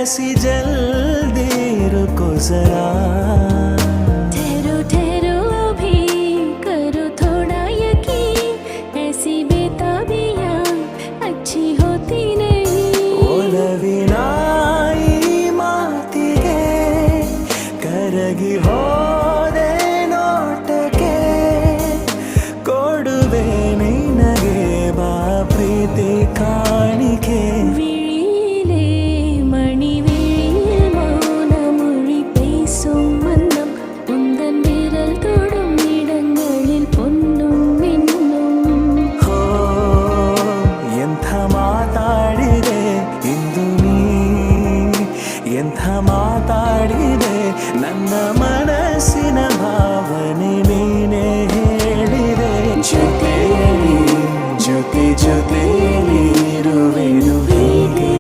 ऐसी जल्दी रुको जरा ठहरो ठहरो अभी करो थोड़ा यकीन ऐसी बेताबियां अच्छी होती नहीं ಒಲವಿನಾಯಿ ಮಾತಿಗೆ ಕರಗಿ ಹೋದೆ ನೋಟಕ್ಕೆ ಕೊಡುವೆ ನಿನಗೆ ಬಾ ಪ್ರೀತಿ ಕಾಣಿಕೆ விழியிலே மணி விழியில் மௌன மொழி பேசும் வண்ணம் உந்தன் விரல் தொடும் இடங்களில் பொன்னும் மின்னும் ಹೋ ಎಂಥ ಮಾತಾಡಿದೆ ಇಂದು ನೀ ಎಂಥ